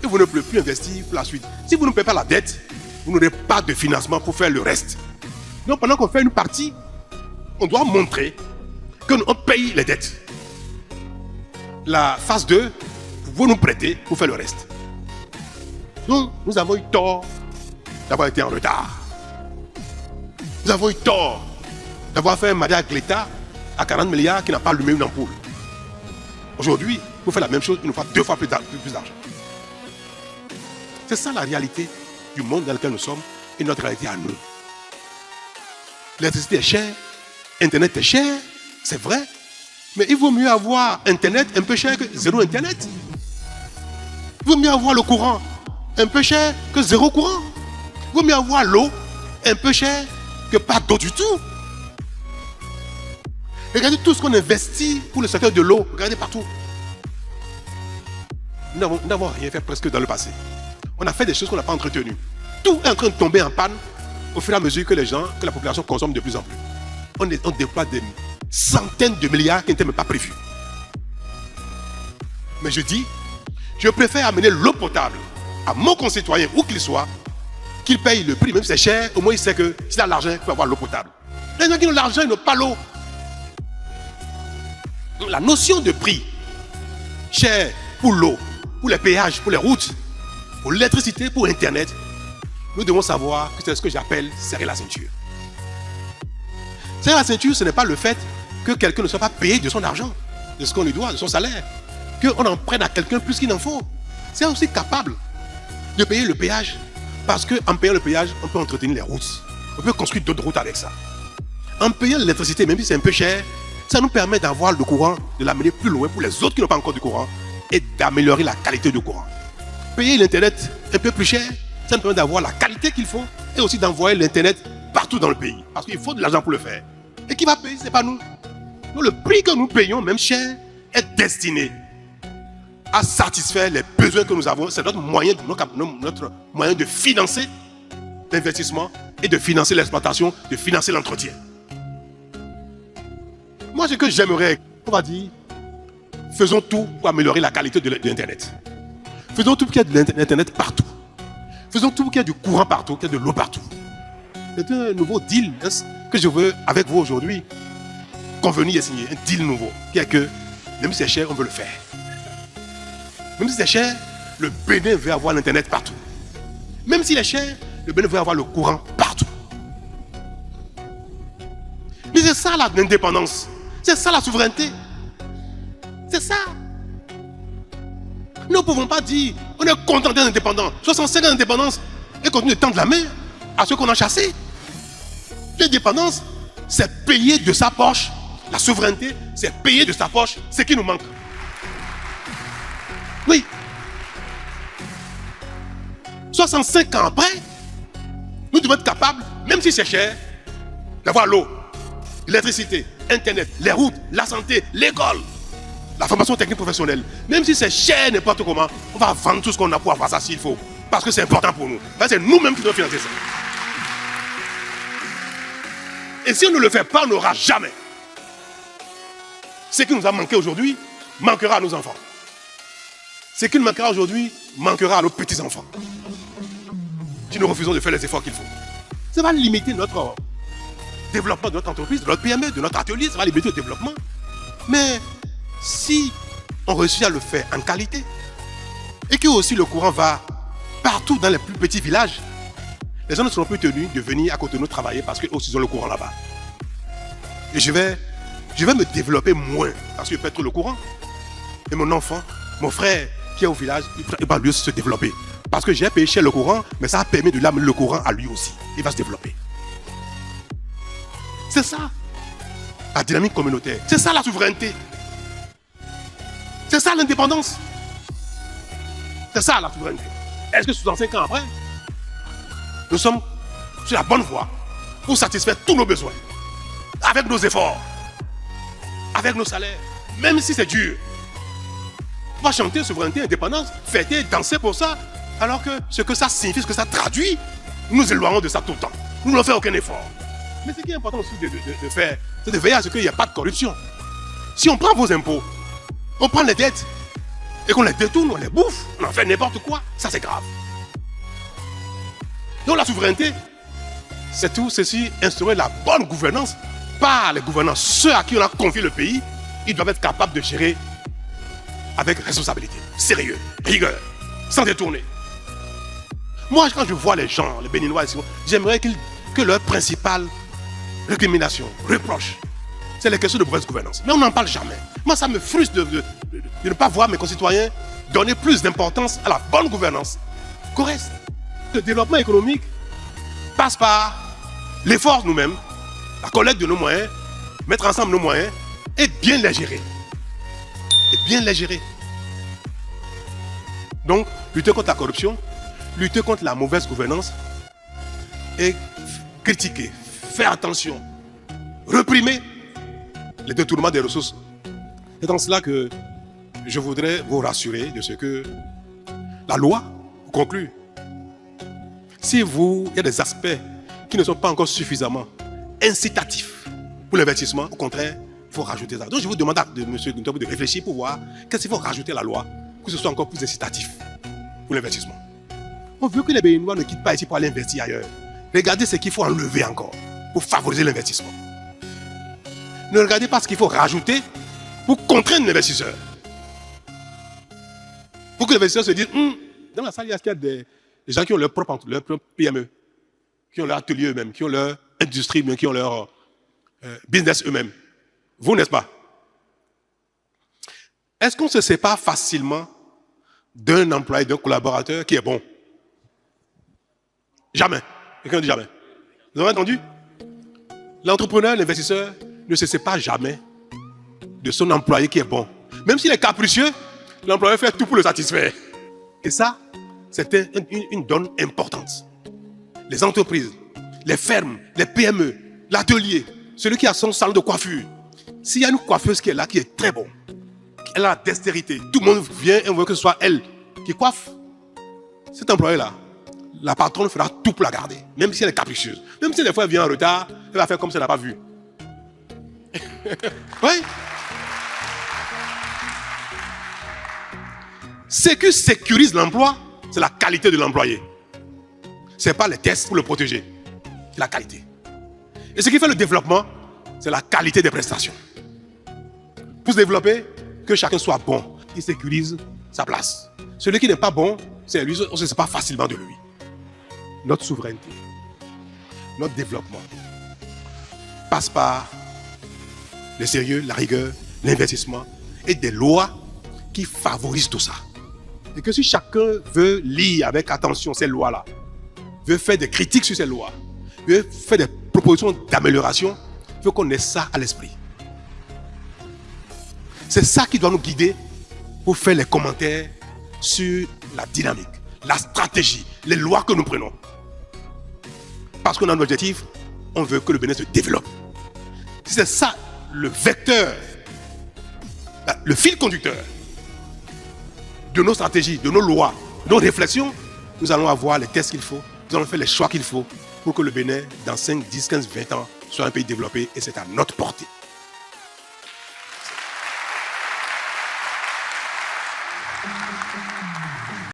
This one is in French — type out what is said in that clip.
et vous ne pouvez plus investir pour la suite. Si vous ne payez pas la dette, vous n'aurez pas de financement pour faire le reste. Donc pendant qu'on fait une partie, on doit montrer qu'on paye les dettes. La phase 2, vous nous prêtez pour faire le reste. Donc nous avons eu tort d'avoir été en retard. Nous avons eu tort d'avoir fait un mariage avec l'État à 40 milliards qui n'a pas allumé une ampoule. Aujourd'hui, pour faire la même chose, il nous faut 2 fois plus d'argent. C'est ça la réalité du monde dans lequel nous sommes et notre réalité à nous. L'électricité est chère, Internet est cher, c'est vrai, mais il vaut mieux avoir Internet un peu cher que zéro Internet. Il vaut mieux avoir le courant un peu cher que zéro courant. Il vaut mieux avoir l'eau un peu cher que pas d'eau du tout. Regardez tout ce qu'on investit pour le secteur de l'eau. Regardez partout. Nous n'avons rien fait presque dans le passé. On a fait des choses qu'on n'a pas entretenues. Tout est en train de tomber en panne au fur et à mesure que la population consomme de plus en plus. On déploie des centaines de milliards qui n'étaient même pas prévus. Mais je dis, je préfère amener l'eau potable à mon concitoyen, où qu'il soit, qu'il paye le prix, même si c'est cher, au moins il sait que s'il a l'argent, il peut avoir l'eau potable. Les gens qui ont l'argent, ils n'ont pas l'eau. Donc la notion de prix, cher pour l'eau, pour les péages, pour les routes, pour l'électricité, pour Internet, nous devons savoir que c'est ce que j'appelle serrer la ceinture. Serrer la ceinture, ce n'est pas le fait que quelqu'un ne soit pas payé de son argent, de ce qu'on lui doit, de son salaire, qu'on en prenne à quelqu'un plus qu'il n'en faut. C'est aussi capable de payer le péage, parce qu'en payant le péage, on peut entretenir les routes. On peut construire d'autres routes avec ça. En payant l'électricité, même si c'est un peu cher, ça nous permet d'avoir le courant, de l'amener plus loin pour les autres qui n'ont pas encore de courant et d'améliorer la qualité du courant. Payer l'Internet un peu plus cher, ça nous permet d'avoir la qualité qu'il faut et aussi d'envoyer l'Internet partout dans le pays. Parce qu'il faut de l'argent pour le faire. Et qui va payer, ce n'est pas nous. Donc le prix que nous payons, même cher, est destiné à satisfaire les besoins que nous avons. C'est notre moyen de financer l'investissement et de financer l'exploitation, de financer l'entretien. Moi, ce que j'aimerais, on va dire, faisons tout pour améliorer la qualité de l'Internet. Faisons tout pour qu'il y ait de l'Internet partout. Faisons tout pour qu'il y ait du courant partout, qu'il y ait de l'eau partout. C'est un nouveau deal que je veux, avec vous aujourd'hui, convenir et signer. Un deal nouveau, qui est que, même si c'est cher, on veut le faire. Même si c'est cher, le Bénin veut avoir l'Internet partout. Même s'il est cher, le Bénin veut avoir le courant partout. Mais c'est ça l'indépendance. C'est ça la souveraineté. C'est ça. Nous ne pouvons pas dire, on est content d'être indépendant. 65 ans d'indépendance et continuer de tendre la main à ceux qu'on a chassés. L'indépendance, c'est payer de sa poche. La souveraineté, c'est payer de sa poche ce qui nous manque. Oui. 65 ans après, nous devons être capables, même si c'est cher, d'avoir l'eau, l'électricité, Internet, les routes, la santé, l'école, la formation technique professionnelle. Même si c'est cher n'importe comment, on va vendre tout ce qu'on a pour avoir ça s'il faut. Parce que c'est important pour nous. C'est nous-mêmes qui devons financer ça. Et si on ne le fait pas, on n'aura jamais. Ce qui nous a manqué aujourd'hui, manquera à nos enfants. Ce qui nous manquera aujourd'hui, manquera à nos petits-enfants. Si nous refusons de faire les efforts qu'il faut. Ça va limiter notre développement de notre entreprise, de notre PME, de notre atelier, ça va limiter le développement. Mais si on réussit à le faire en qualité, et que aussi le courant va partout dans les plus petits villages, les gens ne seront plus tenus de venir à côté de nous travailler parce qu'eux aussi ont le courant là-bas. Et je vais me développer moins parce que je peux être le courant. Et mon enfant, mon frère qui est au village, il va lui aussi se développer. Parce que j'ai payé cher le courant, mais ça a permis de l'amener le courant à lui aussi. Il va se développer. C'est ça, la dynamique communautaire. C'est ça la souveraineté. C'est ça l'indépendance. C'est ça la souveraineté. Est-ce que 65 ans après, nous sommes sur la bonne voie pour satisfaire tous nos besoins, avec nos efforts, avec nos salaires, même si c'est dur. On va chanter souveraineté, indépendance, fêter, danser pour ça, alors que ce que ça signifie, ce que ça traduit, nous nous éloignons de ça tout le temps. Nous n'en faisons aucun effort. Mais ce qui est important aussi de faire, c'est de veiller à ce qu'il n'y ait pas de corruption. Si on prend vos impôts, on prend les dettes, et qu'on les détourne, on les bouffe, on en fait n'importe quoi, ça c'est grave. Donc la souveraineté, c'est tout ceci, instaurer la bonne gouvernance par les gouvernants. Ceux à qui on a confié le pays, ils doivent être capables de gérer avec responsabilité, sérieux, rigueur, sans détourner. Moi, quand je vois les gens, les Béninois, j'aimerais que leur principale récrimination, reproche, c'est les questions de mauvaise gouvernance. Mais on n'en parle jamais. Moi, ça me frustre de ne pas voir mes concitoyens donner plus d'importance à la bonne gouvernance qu'au reste. Le développement économique passe par l'effort nous-mêmes, la collecte de nos moyens, mettre ensemble nos moyens et bien les gérer. Et bien les gérer. Donc, lutter contre la corruption, lutter contre la mauvaise gouvernance et critiquer, faire attention, réprimer les détournements des ressources. C'est dans cela que je voudrais vous rassurer de ce que la loi conclut. Si il y a des aspects qui ne sont pas encore suffisamment incitatifs pour l'investissement, au contraire, il faut rajouter ça. Donc je vous demande de M. Guntobo de réfléchir pour voir qu'est-ce qu'il faut rajouter à la loi pour que ce soit encore plus incitatif pour l'investissement. On veut que les Béninois ne quittent pas ici pour aller investir ailleurs. Regardez ce qu'il faut enlever encore pour favoriser l'investissement. Ne regardez pas ce qu'il faut rajouter pour contraindre l'investisseur. Pour que l'investisseur se dise, dans la salle, il y a des gens qui ont leur propre PME, qui ont leur atelier eux-mêmes, qui ont leur industrie, qui ont leur business eux-mêmes. Vous, n'est-ce pas? Est-ce qu'on se sépare facilement d'un employé, d'un collaborateur qui est bon? Jamais. Quelqu'un dit jamais. Vous avez entendu? L'entrepreneur, l'investisseur ne se sépare jamais de son employé qui est bon. Même s'il est capricieux, l'employé fait tout pour le satisfaire. Et ça, c'est une donne importante. Les entreprises, les fermes, les PME, l'atelier, celui qui a son salon de coiffure. S'il y a une coiffeuse qui est là, qui est très bon, elle a la dextérité, tout le monde vient et on veut que ce soit elle qui coiffe. Cet employé-là, la patronne fera tout pour la garder, même si elle est capricieuse. Même si des fois elle vient en retard, elle va faire comme si elle n'a pas vu. Oui. Ce qui sécurise l'emploi, c'est la qualité de l'employé. Ce n'est pas les tests pour le protéger, c'est la qualité. Et ce qui fait le développement, c'est la qualité des prestations. Pour se développer, que chacun soit bon, il sécurise sa place. Celui qui n'est pas bon, c'est lui, on ne se sépare pas facilement de lui. Notre souveraineté, notre développement passe par le sérieux, la rigueur, l'investissement et des lois qui favorisent tout ça. Et que si chacun veut lire avec attention ces lois-là, veut faire des critiques sur ces lois, veut faire des propositions d'amélioration, il faut qu'on ait ça à l'esprit. C'est ça qui doit nous guider pour faire les commentaires sur la dynamique, la stratégie, les lois que nous prenons. Parce qu'on a un objectif, on veut que le Bénin se développe. C'est ça le vecteur, le fil conducteur de nos stratégies, de nos lois, de nos réflexions. Nous allons avoir les tests qu'il faut, nous allons faire les choix qu'il faut pour que le Bénin, dans 5, 10, 15, 20 ans, soit un pays développé et c'est à notre portée.